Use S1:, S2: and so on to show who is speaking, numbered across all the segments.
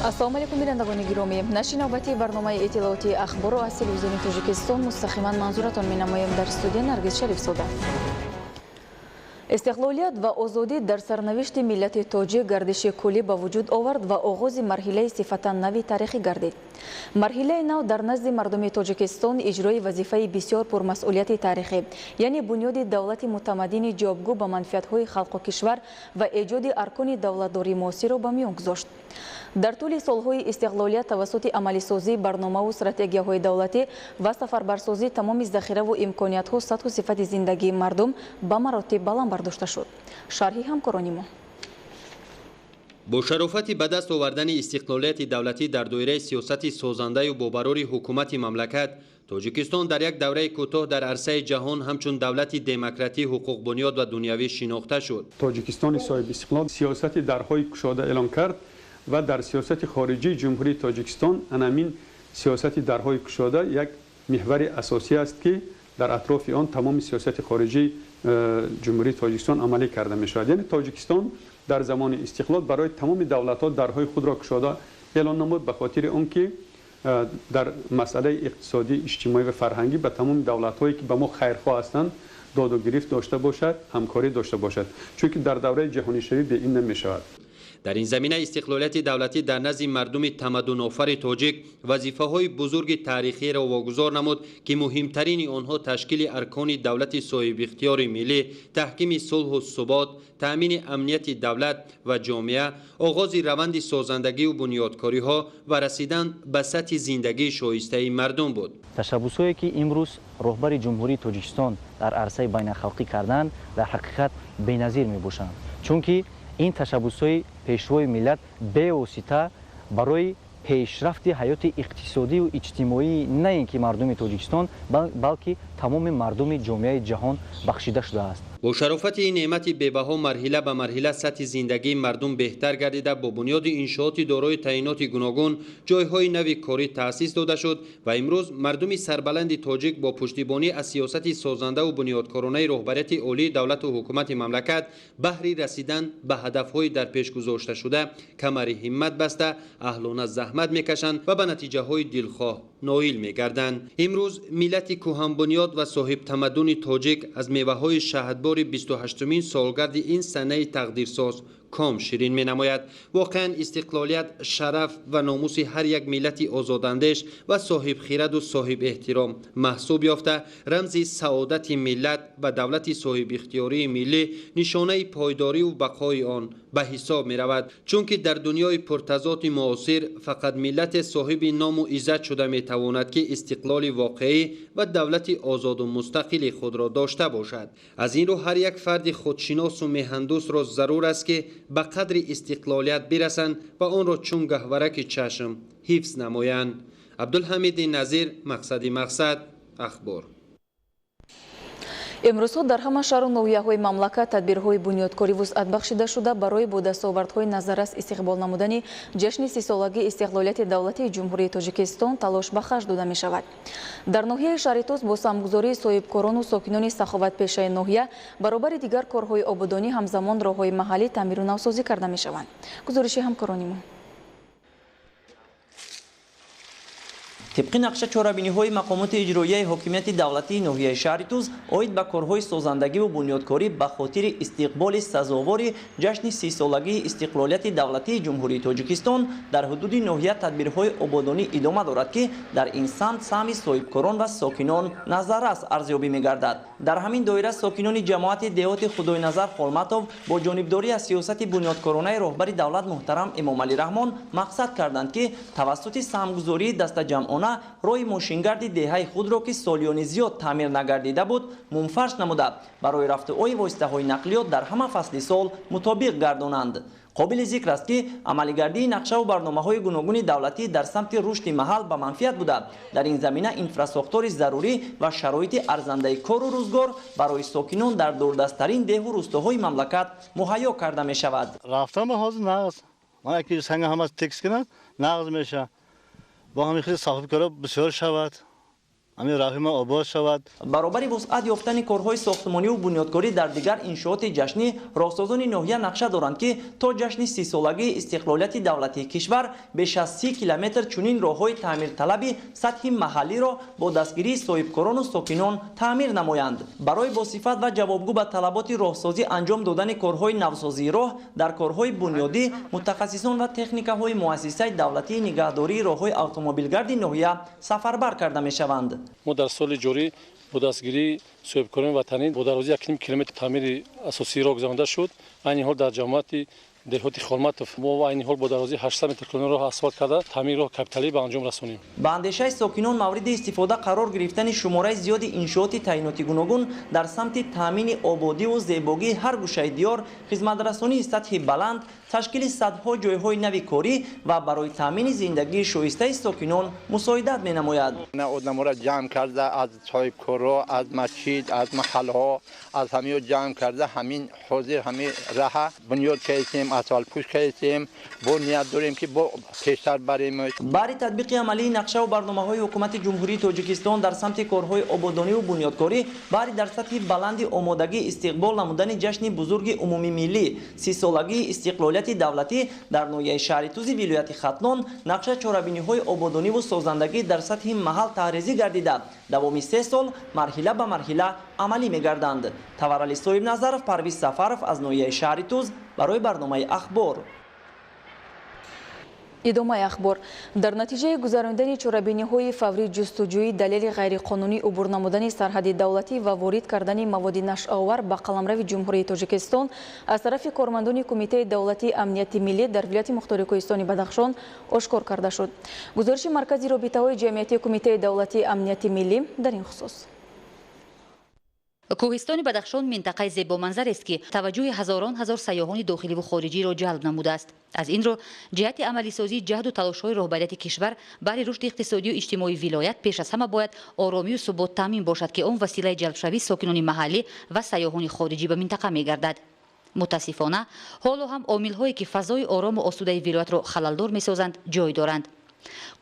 S1: السلام علیکم بینندگان گرامی، نشر نوبتی برنامه اطلاعاتی اخبار و از تلویزیون تاجیکستان مستقیما منظورتان می‌نمایم. در استودیو نرگس شریف زاده. استقلالیت و آزادی در سرنوشت ملت تاجیک گردش کلی به وجود آورد و آغاز مرحله صفتا نوی تاریخی گردید. مرحله نو در نزد مردم تاجیکستان اجرای وظیفه بسیار پرمسئولیت تاریخی، یعنی بنیاد دولت متمدن جوابگو به منفعت‌های خلق و کشور و ایجاد ارکان دولتداری معاصر را به میان گذاشت. در طول سالهای استقلالیت توسط عملی سازی برنامه و استراتژی‌های دولتی و سفربرسازی تمام ذخیره و امکانیت‌ها سطح و صفت زندگی مردم به مراتب بلند برداشته شد. شرحی همکاران ما.
S2: با شرافت به دست آوردن استقلالیت دولتی در دایره سیاست سازنده و باورور حکومت مملکت، تاجیکستان در یک دوره کوتاه در عرصه جهان همچون دولت دموکراتی، حقوق بنیاد و دنیوی شناخته شد.
S3: تاجیکستان صاحب استقلال سیاست درهای گشاده اعلان کرد و در سیاست خارجی جمهوری تاجیکستان همین سیاست درهای گشاده یک محور اساسی است که در اطراف آن تمام سیاست خارجی جمهوری تاجیکستان عملی کرده می شود. یعنی تاجیکستان در زمان استقلال برای تمام دولت‌ها درهای خود را گشاده اعلان نمود، به خاطر آنکه در مسئله اقتصادی، اجتماعی و فرهنگی به تمام دولت‌هایی که به ما خیرخواه هستند داد و گرفت داشته باشد، همکاری داشته باشد، چون که در دوره جهانی شوی به این نمی شود.
S2: در این زمینه استقلالیت دولتی در نزد مردم تمدن آفر تاجیک وظیفه‌های بزرگ تاریخی را واگذار نمود که مهمترین آنها تشکیل ارکان دولت صاحب اختیار ملی، تحکیم صلح و ثبات، تأمین امنیت دولت و جامعه، آغاز روند سازندگی و بنیادکاری ها و رسیدن به سطح زندگی شایسته مردم بود.
S4: تشبساتی که امروز رهبر جمهوری تاجیکستان در عرصه بین الخلقی کردن در حقیقت بی‌نظیر می‌باشند، چون که این تشبس‌های پیشروی ملت به واسطه برای پیشرفت حیات اقتصادی و اجتماعی نه اینکه مردم تاجیکستان بلکه تمام مردم جامعه جهان بخشیده شده است.
S2: با شرافت این نعمت بی‌بها مرحله به مرحله سطح زندگی مردم بهتر گردیده، با بنیاد انشاءات دارای تعیینات گوناگون جایهای نوی کاری تأسیس داده شد و امروز مردم سربلند تاجیک با پشتیبانی از سیاست سازنده و بنیادکارانه رهبریت عالی دولت و حکومت مملکت بهر رسیدن به هدفهای در پیش گذاشته شده کمر همت بسته اهلانه زحمت میکشند و به نتیجه های دلخواه نائل میگردند. امروز ملت کهن بنیاد و صاحب تمدن تاجیک از میوه های شهدبار 28مین سالگرد این سنه تقدیرساز کام شیرین می نماید. واقعا استقلالیت شرف و ناموس هر یک ملت آزاداندیش و صاحب خیرد و صاحب احترام محسوب یافته، رمز سعادت ملت و دولت صاحب اختیاری ملی، نشانه پایداری و بقای آن به حساب می رود، چون که در دنیای پرتضاد معاصر فقط ملت صاحب نام و عزت شده می تواند که استقلال واقعی و دولت آزاد و مستقل خود را داشته باشد. از این رو هر یک فرد خودشناس و میهندوست را ضرور است که به قدر استقلالیت برسند و آن را چون گهورک چشم حفظ نمایند. عبدالحمید نظیر، مقصد اخبار.
S1: امروز در همه شهر و ناحیه‌های مملکت تدبیرهای بنیادکاری وسعت بخشیده شده برای با دستاوردهای نظررس استقبال نمودن جشن 30 سالگی استقلالیت دولتی جمهوری تاجیکستان تلاش به خرج داده می شود. در ناحیه شهر توس با سرمایه‌گذاری صاحبکاران و ساکنان سخاوتپیشه ناحیه برابر دیگر کارهای آبادانی همزمان راههای محلی تعمیر و نوسازی کرده می شوند. گزارش همکاران ما.
S5: طبق نقشه چاره‌بینی‌های مقامات اجرایی حاکمیت دولتی ناحیه شهر توس عاید به کارهای سازندگی و بنیادکاری به خاطر استقبال سزاوار جشن 30 سالگی استقلالیت دولتی جمهوری تاجیکستان در حدود ناحیه تدبیرهای آبادانی ادامه دارد که در این سمت سهم صاحبکاران و ساکنان نظررس ارزیابی می‌گردد. در همین دایره ساکنان جماعت دهات خدای نظر خالمتوف با جانبداری از سیاست بنیادکارانه رهبر دولت محترم امام علی رحمان مقصد کردند که توسط سهمگذاری دست جمعانه روی ماشینگرد دهه خود را که سالیان زیاد تعمیر نگردیده بود منفرش نموده برای رفت آی واسطه های نقلیات در همه فصل سال مطابق گردانند. قابل ذکر است که عملیگردی نقشه و برنامه‌های گوناگون دولتی در سمت رشد محل به منفعت بوده. در این زمینه اینفراستراکچور ضروری و شرایط ارزنده کار و روزگار برای ساکنان در دوردست‌ترین ده و روستاهای مملکت مهیا کرده می شود.
S6: رفتم حاضر نقض من اگه سنگ هم از تکس کنم نقض میشه با همین خیلی صاحب کارا بسیار شود همین راه ما آباد شود.
S5: баробари вусъат ёфтани корҳои сохтмонӣ ва бунёдкорӣ дар дигар иншооти ҷашнӣ, роҳсозони ноҳия нақша доранд ки то ҷашни 30-солагии истиқлолияти давлатии кишвар беш аз 30 километр чунин роҳҳои таъмирталаби сатҳи маҳаллиро бо дастгирии соҳибкорону сокинон таъмир намоянд. барои босифат ва ҷавобгӯ ба талаботи роҳсозӣ анҷом додани корҳои навсозии роҳ дар корҳои бунёдӣ, мутахассисон ва техникаҳои муассисаи давлатии нигаҳдории роҳҳои автомобилгарди ноҳия сафарбар карда мешаванд.
S7: мо дар соли ҷорӣ бо дастгирии соҳибкорони ватанӣ бо дарозии 1 километр таъмири асосии роҳ гузаронда шуд. айни ҳол дар ҷамоати деҳоти Холматов мо айни ҳол бо дарозии 800 метр километр роҳ асфалт карда таъмири роҳ капиталӣ ба анҷом расонем.
S5: ба андешаи сокинон мавриди истифода қарор гирифтани шумораи зиёди иншооти таъиноти гуногун дар самти таъмини ободиву зебогии ҳар гӯшаи диёр, хизматрасонии сатҳи баланд, ташкили садҳо ҷойҳои нави корӣ ва барои таъмини зиндагии шоистаи сокинон мусоидат менамояд.
S8: одаморо ҷамъ карда аз соҳибкоро, аз масҷид, аз маҳалҳо, аз ҳамеё ҷамъ карда ҳамин ҳозир ҳамин раҳа бунёд кардем, асфалтпӯш кардем. бо ният дорем ки бо пештар барем.
S5: баъди татбиқи амалии нақшаву барномаҳои ҳукумати ҷумҳурии Тоҷикистон дар самти корҳои ободониву бунёдкорӣ, баъди дар сатҳи баланди омодагӣ истиқбол намудани ҷашни бузурги умумии миллӣ 30-солагии истиқлолияти давлатӣ дар ноҳияи шаҳри Тузи вилояти Хатлон, нақша чорабиниҳои ободониву созандагӣ дар сатҳи маҳал таҳризӣ гардида давоми 3 сол марҳила ба марҳила амалӣ мегарданд. Таварали Соҳибназаров, Парвиз Сафаров аз ноҳияи шаҳри Туз барои барномаи ахбор.
S1: идомаи ахбор. дар натиҷаи гузарондани чорабиниҳои фаврии ҷустуҷӯӣ далели ғайриқонунӣ убур намудани сарҳади давлатӣ ва ворид кардани маводи нашъовар ба қаламрави ҷумҳурии Тоҷикистон аз тарафи кормандони Кумитаи давлатии амнияти миллӣ дар вилояти мухтори Кӯҳистони Бадахшон ошкор карда шуд. гузориши маркази робитаҳои ҷамъиятии Кумитаи давлатии амнияти миллӣ дар ин хусус.
S9: Кӯҳистони Бадахшон минтақаи зебоманзарест ки таваҷҷӯҳи ҳазорон ҳазор сайёҳони дохиливу хориҷиро ҷалб намудааст. аз ин ро ҷиҳати амалисозии ҷаҳду талошҳои роҳбарияти кишвар баҳри рушди иқтисодию иҷтимоии вилоят пеш аз ҳама бояд оромию субот таъмин бошад ки он василаи ҷалбшавии сокинони маҳаллӣ ва сайёҳони хориҷӣ ба минтақа мегардад. мутаассифона ҳоло ҳам омилҳое ки фазои орому осудаи вилоятро халалдор месозанд ҷой доранд.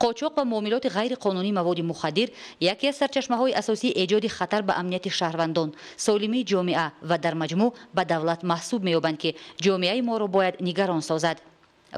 S9: қочоқ ва муомилоти ғайриқонунии маводи мухаддир яке аз сарчашмаҳои асосии эҷоди хатар ба амнияти шаҳрвандон, солимии ҷомеа ва дар маҷмӯъ ба давлат маҳсуб меёбанд ки ҷомеаи моро бояд нигарон созад.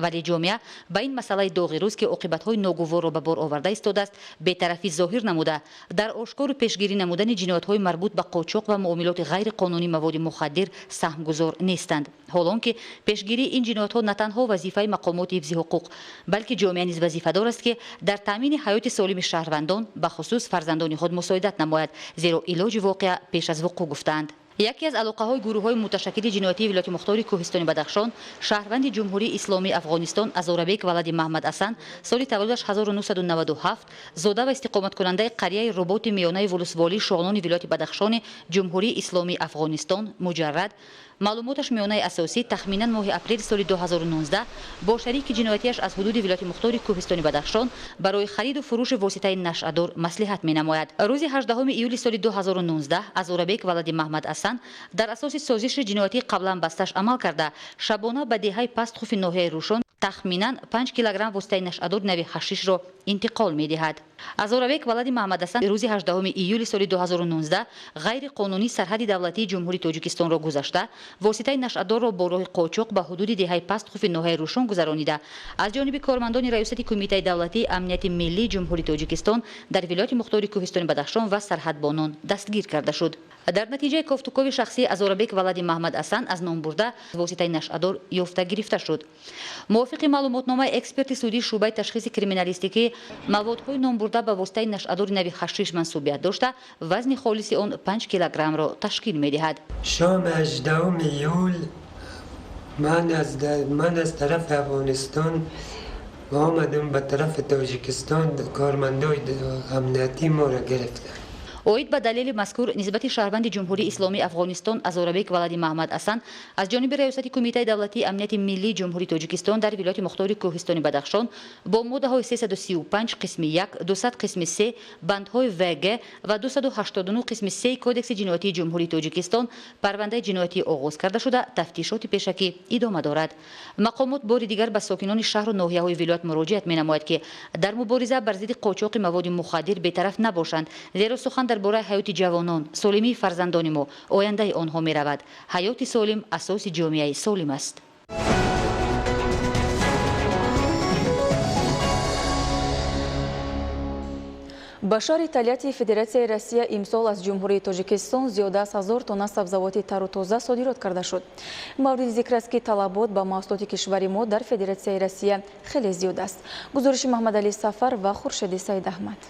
S9: вале ҷомеа ба ин масъалаи доғи рӯз ки оқибатҳои ногуворро ба бор оварда истодааст бетарафӣ зоҳир намуда дар ошкору пешгирӣ намудани ҷиноятҳои марбут ба қочоқ ва муомилоти ғайриқонунии маводи мухаддир саҳмгузор нестанд. ҳоло он ки пешгирии ин ҷиноятҳо на танҳо вазифаи мақомоти ҳифзи ҳуқуқ, балки ҷомеа низ вазифадор аст ки дар таъмини ҳаёти солими шаҳрвандон ба хусус фарзандони худ мусоидат намояд, зеро илоҷи воқеа пеш аз вуқӯъ гуфтаанд. яке аз алоқаҳои гурӯҳҳои муташаккили ҷиноятии вилояти мухтори Кӯҳистони Бадахшон, шаҳрванди ҷумҳурии исломии Афғонистон Азорабек Валади Маҳмад Асан, соли таваллудаш 1997, зода ва истиқоматкунандаи қарияи роботи миёнаи вулусволии шоғнони вилояти Бадахшони ҷумҳурии исломии Афғонистон муҷаррад, маълумоташ миёнаи асосӣ тахминан моҳи апрели соли 2019 бо шарики ҷиноятиаш аз ҳудуди вилояти мухтори Кӯҳистони Бадахшон барои хариду фурӯши воситаи нашъадор маслиҳат менамояд. рӯзи 18 июли соли 2019 Азорабек Валади Маҳмад Асан дар асоси созиши ҷиноятии қаблан басташ амал карда шабона ба деҳаи Пастхуфи ноҳияи Рӯшон тахминан 5 килограмм воситаи нашъадори нави ҳашишро интиқол медиҳад. Азорабек Валади Маҳмад Асан рӯзи 18 июли соли 2019 ғайриқонунӣ сарҳади давлатии ҷумҳурии Тоҷикистонро гузашта, воситаи нашъадорро бо роҳи қочоқ ба ҳудуди деҳаи Пастхуфи ноҳияи Рӯшон гузаронида, аз ҷониби кормандони раёсати Кумитаи давлатии амнияти миллии ҷумҳурии Тоҷикистон дар вилояти мухтори Кӯҳистони Бадахшон ва сарҳадбонон дастгир карда шуд. дар натиҷаи кофтукови шахсии Азорабек Валади Маҳмад Асан аз номбурда воситаи нашъадор ёфта гирифта шуд. мувофиқи маълумотномаи эксперти судии шуъбаи ташхиси криминалистикӣ, маводҳои номбурда ба воситаи нашъадори нави ҳашиш мансубият дошта, вазни холиси он 5 килограммро ташкил медиҳад.
S10: شام 18 ایول من از طرف افغانستان و آمدم به طرف تاجیکستان کارمندای امنیتی ما را گرفتن.
S9: оид ба далели мазкур нисбати шаҳрванди ҷумҳурии исломии афғонистон азорабек валади маҳмад асан аз ҷониби раёсати кумитаи давлатии амнияти миллии ҷумҳурии тоҷикистон дар вилояти мухтори кӯҳистони бадахшон бо моддаҳои 335 қисми 1, 200 қисми 3, бандҳои вг ва 289 қисми 3 кодекси ҷиноятии ҷумҳурии тоҷикистон парвандаи ҷиноятӣ оғоз карда шуда тафтишоти пешакӣ идома дорад. мақомот бори дигар ба сокинони шаҳру ноҳияҳои вилоят муроҷиат менамояд ки дар мубориза бар зидди қочоқи маводи мухаддир бетараф набошанд, зеро сухан дар бораи ҳаёти ҷавонон, солимии фарзандони мо, ояндаи онҳо меравад. ҳаёти солим асоси ҷомеаи солим аст.
S1: ба шаҳри Тольятти Федератсияи Россия имсол аз ҷумҳурии Тоҷикистон зиёда аз 1000 тонна сабзавоти тару тоза содирот карда шуд. мавриди зикр аст ки талабот ба маҳсулоти кишвари мо дар Федератсияи Россия хеле зиёд аст. гузориши Маҳмадалӣ Сафар ва Хуршеди Саидаҳмад.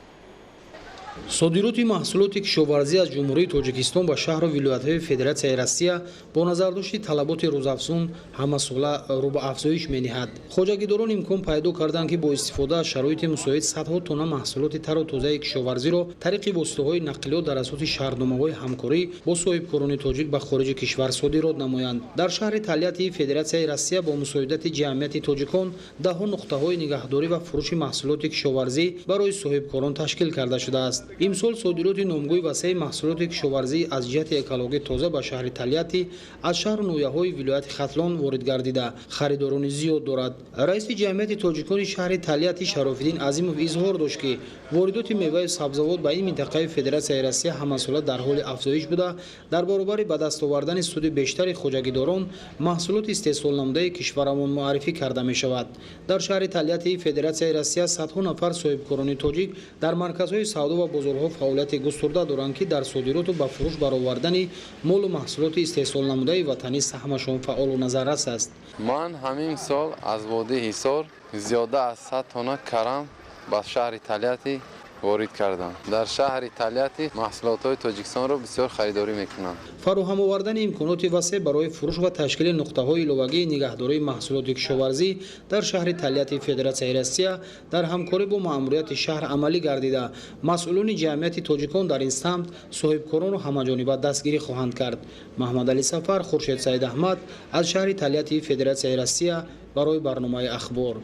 S11: صادراتی محصولات کشاورزی از جمهوری تاجیکستان به شهر و ولایت‌های فدراسیای روسیه با نظرداشت طلبات روزافزون همه‌ساله رو به افزایش می‌نهد. خواجه‌گیران امکان پیدا کردند که با استفاده از شرایط مساعد صدها تن محصولات تر و تازه کشاورزی را طریق واسطه‌های نقلیات در اساس شهرنامه‌های همکاری با صاحبکاران تاجیک به خارج کشور صادرات نمایند. در شهر تالیاتی فدراسیای روسیه با مساعدت جمعیت تاجیکان ده‌ها نقطه‌های نگهداری و فروش محصولات کشاورزی برای صاحبکاران تشکیل کرده شده است. امسال صادرات نامگوی وسیع محصولات کشاورزی از جهت اکولوژی تازه به شهر تالیاتی از شهر و نویاهای ولایت ختلان وارد گردیده خریداران زیاد دارد. رئیس جمعیت تاجیکان شهر تالیاتی شراف‌الدین عظیمov اظهار داشت که واردات میوه و سبزیجات به این منطقه فدراسیای روسیه همه‌ساله در حال افزایش بوده. در برابر به دست آوردن سود بیشتر خواجه‌گیران محصولات استحصال نموده کشورمان معرفی کرده می شود. در شهر تالیاتی فدراسیای روسیه صدها نفر صاحبکاران تاجیک در مرکزهای سودا و بازارها فعالیت گسترده دارند که در صادرات و به فروش برآوردن مال و محصولات استحصال نموده وطنی سهمشان فعال و نظررس است.
S12: من همین سال از وادی حصار زیاده از 100 تن کرم به شهر تالیاتی وارد کردم. در شهر تالیاتی محصولات تاجیکستان را بسیار خریداری میکنند.
S11: فراهم آوردن امکانات وسیع برای فروش و تشکیل نقطه‌های ایلوگی نگهداری محصولات کشاورزی در شهر تالیاتی فدراسیای روسیه در همکاری با مأموریت شهر عملی گردیده. مسئولان جمعیت تاجیکان در این سمت صاحبکاران را همه‌جانبه دستگیری خواهند کرد. محمدعلی سفر، خورشید سعیداحمد از شهر تالیاتی فدراسیای روسیه برای برنامه اخبار.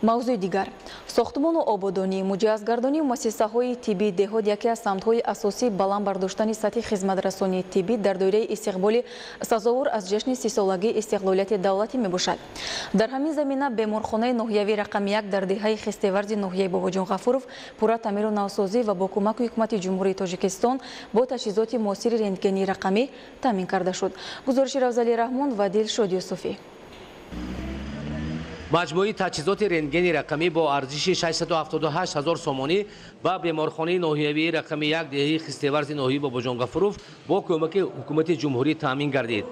S1: мавзӯи дигар сохтмону ободонӣ муҷаҳҳазгардонии муассисаҳои тиббии деҳот яке аз самтҳои асосии баланд бардоштани сатҳи хизматрасонии тиббӣ дар доираи истиқболи сазовор аз ҷашни 30-солагии истиқлолияти давлатӣ мебошад. дар ҳамин замина беморхонаи ноҳиявии рақами 1 дар деҳаи хистеварзи ноҳияи бобоҷон ғафуров пурра таъмиру навсозӣ ва бо кӯмаки ҳукумати ҷумҳурии тоҷикистон бо таҷҳизоти муосири рентгении рақамӣ таъмин карда шуд. гузориши Равзали Раҳмон ва Дилшод Юсуфӣ.
S13: مجموعی تجهیزات رنتگنی رقمی با ارزش 678,000 سومانی با بیمارخانه ناحیوی رقمی 1 دهه خسته‌ورز ناحیه باباجان غفورov با کمک حکومت جمهوری تامین گردید.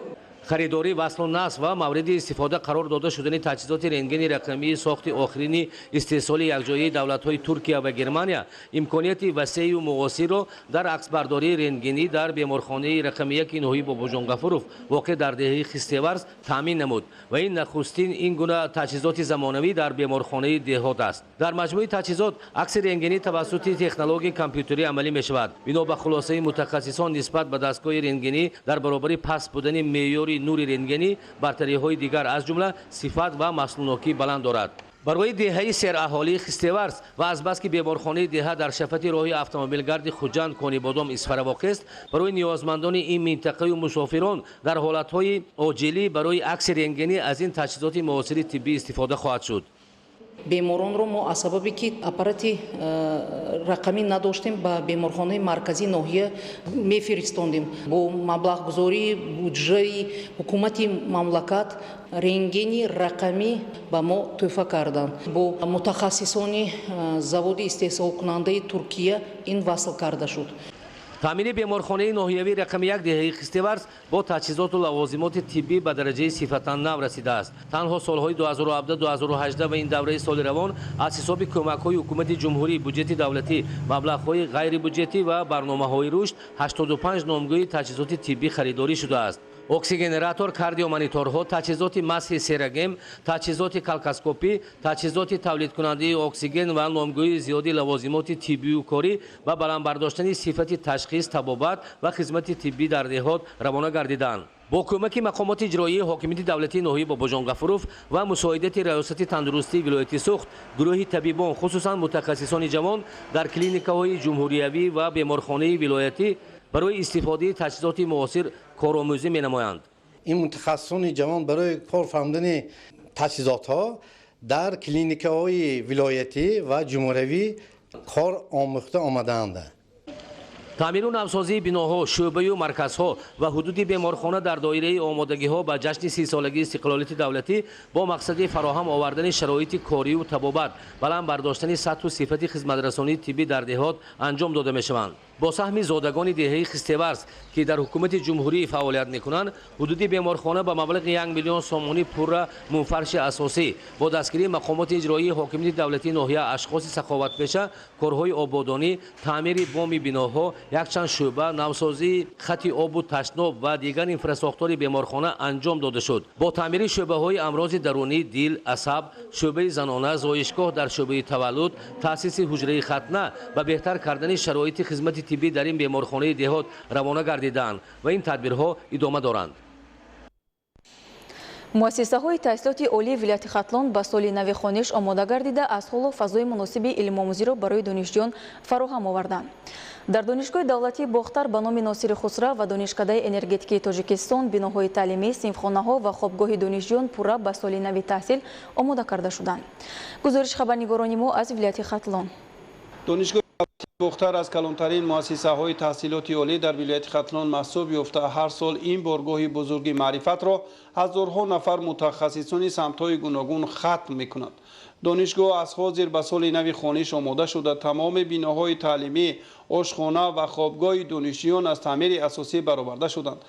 S13: خریداری وصل و نصب و مورد استفاده قرار داده شدن تجهیزات رنتگنی رقمی ساخت آخرین استحصال یکجایی دولت‌های ترکیه و گرمانیا امکانیت وسیع و معاصر را در عکسبرداری رنتگنی در بیمارخانه رقمی 1 ناحیه باباجان غفورov واقع در دهه خسته‌ورز تامین نمود و این نخستین این گونه تجهیزات زمانوی در بیمارخانه دهات است. در مجموعه تجهیزات عکس رنتگنی توسط تکنولوژی کامپیوتری عملی می‌شود. بنا به خلاصه متخصصان نسبت به دستگاه رنتگنی در برابر پس بودن معیار نور رنتگنی برتری‌های دیگر از جمله صفت و مسئولانکی بلند دارد. برای دهه سر اهالی خسته‌ورز و از بس که بیمارخانه دهه در شفت راه اتومبیلگرد خوجند کانی بادام اسفر واقع است، برای نیازمندان این منطقه و مسافران در حالت‌های عاجلی برای عکس رنتگنی از این تجهیزات معاصر طبی استفاده خواهد شد.
S14: بیمارانро мо аз сабабе ки аппарати рақамӣ надоштем ба беморхонаи марказии ноҳия мефиристондем. бо маблағгузории буҷаи ҳукумати мамлакат рентгени рақамӣ ба мо тӯҳфа карданд. бо мутахассисони заводи истеҳсолкунандаи Туркия ин васл карда шуд.
S13: تامین بیمارخانه ناحیوی رقم 1 دهه خسته‌ورز با تجهیزات و لوازمات طبی به درجه صفتا نو رسیده است. تنها سالهای 2017 2018 و این دوره سال روان از حساب کمک‌های حکومت جمهوری، بودجت دولتی، مبلغ‌های غیر بودجتی و برنامه‌های رشد 85 نامگوی تجهیزات طبی خریداری شده است. оксигенератор, кардиомониторҳо, таҷҳизоти масҳи серагем, таҷҳизоти калкоскопӣ, таҷҳизоти тавлидкунандаи оксиген ва номгӯии зиёди лавозимоти тиббию корӣ ба баландбардоштани сифати ташхис, табобат ва хизмати тиббӣ дар деҳот равона гардиданд. бо кӯмаки мақомоти иҷроии ҳокимияти давлатии ноҳияи Бобоҷон Гафуров ва мусоидати раёсати тандурустии вилояти Суғд, гурӯҳи табибон хусусан мутахассисони ҷавон дар клиникаҳои ҷумҳуриявӣ ва беморхонаи вилоятӣ барои истифодаи таҷҳизоти муосир коромӯзӣ менамоянд.
S6: این متخصصان جوان برای کار فهمیدن تجهیزات‌ها در کلینیک‌های ولایتی و جمهوری کار آموخته آمده‌اند.
S13: таъмину навсозии биноҳо, шӯъбаю марказҳо ва ҳудуди беморхона дар доираи омодагиҳо ба ҷашни 30-солагии истиқлолияти давлатӣ бо мақсади фароҳам овардани шароити корию табобат, баланд бардоштани сатҳу сифати хизматрасонии тиббӣ дар деҳот анҷом дода мешаванд. бо саҳми зодагони деҳаи Хистеварс, ки дар ҳукумати ҷумҳурӣ фаъолият мекунанд, ҳудуди беморхона ба маблағи 1 млн сомонӣ пурра мунфарши асосӣ бо дастгирии мақомоти иҷроии ҳокимияти давлатии ноҳия, ашхоси саховатпеша, корҳои ободонӣ, таъмири боми биноҳо, якчанд шӯъба, навсозии хати обу ташноб ва дигар инфрасохтори беморхона анҷом дода шуд. бо таъмири шӯъбаҳои амрози дарунӣ, дил, асаб, шӯъбаи занона, зоишгоҳ дар шӯъбаи таваллуд, таъсиси ҳуҷраи хатна ба беҳтар кардани шароити хизмати тиббӣ дар ин беморхонаи деҳот равона гардиданд ва ин тадбирҳо идома доранд.
S1: муассисаҳои таҳсилоти олии вилояти Хатлон ба соли нави хониш омода гардида аз ҳолу фазои муносиби илмомӯзиро барои донишҷӯён фароҳам оварданд. дар донишгоҳи давлатии Бохтар ба номи Носири Хусра ва донишкадаи энергетикии Тоҷикистон биноҳои таълимӣ, синфхонаҳо ва хобгоҳи донишҷӯён пурра ба соли нави таҳсил омода карда шуданд. гузориши хабарнигорони мо аз вилояти Хатлон.
S3: бухтар аз калонтарин муассисаҳои таҳсилоти олӣ дар вилояти Хатлон маҳсуб ёфта, ҳар сол ин боргоҳи бузурги маърифатро ҳазорҳо нафар мутахассисони самтҳои гуногун хатм мекунанд. донишгоҳ аз ҳозир ба соли нави хониш омода шуда, тамоми биноҳои таълимӣ, ошхона ва хобгоҳи донишҷӯён аз таъмири асосӣ бароварда шуданд.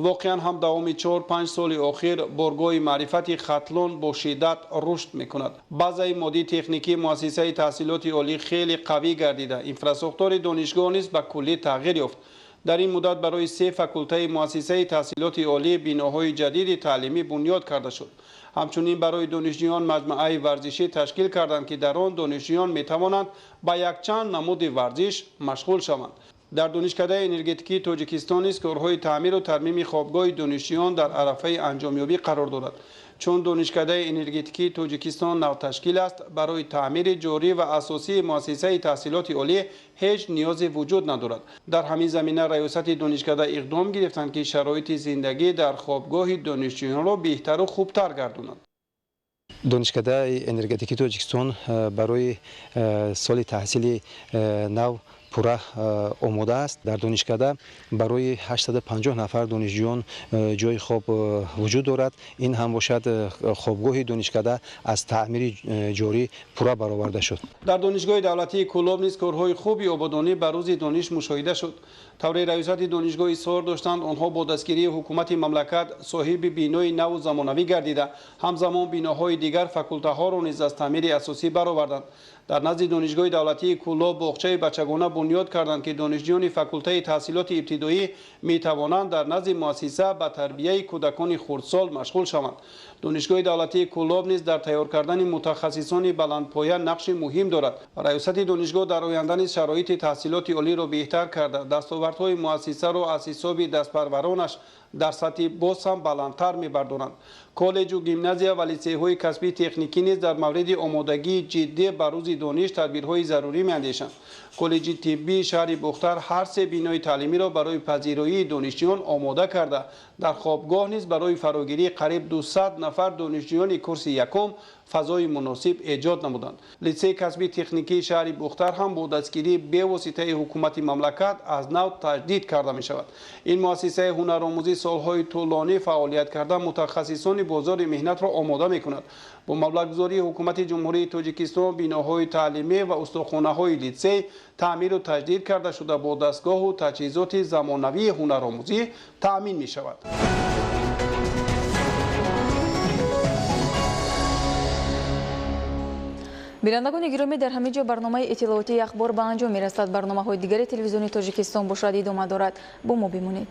S3: воқеан ҳам давоми 4-5 соли охир боргоҳи маърифати Хатлон бо шиддат рушд мекунад. базаи моддии техникии муассисаи таҳсилоти олӣ хеле қавӣ гардида, инфрасохтори донишгоҳ низ ба куллӣ тағйир ёфт. дар ин муддат барои 3 факултаи муассисаи таҳсилоти олӣ биноҳои ҷадиди таълимӣ бунёд карда шуд. ҳамчунин барои донишҷӯён маҷмӯаи варзишӣ ташкил карданд, ки дар он донишҷӯён метавонанд ба якчанд намуди варзиш машғул шаванд. дар донишкадаи энергетикии Тоҷикистон низ корҳои таъмиру тармими хобгоҳи донишҷӯён дар арафаи анҷомёбӣ қарор дорад. чун донишкадаи энергетикии Тоҷикистон навташкил аст, барои таъмири ҷорӣ ва асосии муассисаи таҳсилоти олӣ ҳеҷ ниёзе вуҷуд надорад. дар ҳамин замина раёсати донишкада иқдом гирифтанд, ки шароити зиндагӣ дар хобгоҳи донишҷӯёнро беҳтару хубтар гардонанд.
S15: донишкадаи энергетикии Тоҷикистон барои соли таҳсили нав пурра омода аст. дар донишкада барои 850 нафар донишҷӯён ҷои хоб вуҷуд дорад. ин ҳам бошад хобгоҳи донишкада аз таъмири ҷорӣ пурра бароварда шуд.
S3: дар донишгоҳи давлатии Кӯлоб низ корҳои хуби ободонӣ ба рӯзи дониш мушоҳида шуд. тавре раёсати донишгоҳ изҳор доштанд, онҳо бо дастгирии ҳукумати мамлакат соҳиби бинои наву замонавӣ гардида, ҳамзамон биноҳои дигар факултаҳоро низ аз таъмири асосӣ бароварданд. дар назди донишгоҳи давлатии Кӯлоб боғчаи бачагона бунёд карданд, ки донишҷӯёни факултаи таҳсилоти ибтидоӣ метавонанд дар назди муассиса ба тарбияи кӯдакони хурдсол машғул шаванд. донишгоҳи давлатии Кӯлоб низ дар тайёр кардани мутахассисони баландпоя нақши муҳим дорад. раёсати донишгоҳ дар оянда низ шароити таҳсилоти олиро беҳтар карда, дастовардҳои муассисаро аз ҳисоби дастпарваронаш дар сатҳи боз ҳам баландтар мебардоранд. коллеҷу гимназия ва литсейҳои касбии техникӣ низ дар мавриди омодагии ҷиддӣ ба рӯзи дониш тадбирҳои зарурӣ меандешанд. коллеҷи тиббии шаҳри Бухтар ҳар се бинои таълимиро барои пазироии донишҷӯён омода карда, дар хобгоҳ низ барои фарогирии қариб 200 нафар донишҷӯёни курси якум фазои муносиб эҷод намуданд. литсеи касбии техникии шаҳри Бухтар ҳам бо дастгирии бевоситаи ҳукумати мамлакат аз нав таҷдид карда мешавад. ин муассисаи ҳунаромӯзӣ солҳои тӯлонӣ фаъолият карда мутахассисони бозори меҳнатро омода мекунад. бо маблағгузории ҳукумати ҷумҳурии Тоҷикистон биноҳои таълимӣ ва устохонаҳои литсей таъмиру таҷдид карда шуда, бо дастгоҳу таҷҳизоти замонавии ҳунаромӯзӣ таъмин мешавад.
S1: бинандагони гиромӣ, дар ҳамин ҷо барномаи иттилоотии ахбор ба анҷом мерасад. барномаҳои дигари телевизиони Тоҷикистон бошад идома дорад. бо мо бимонед.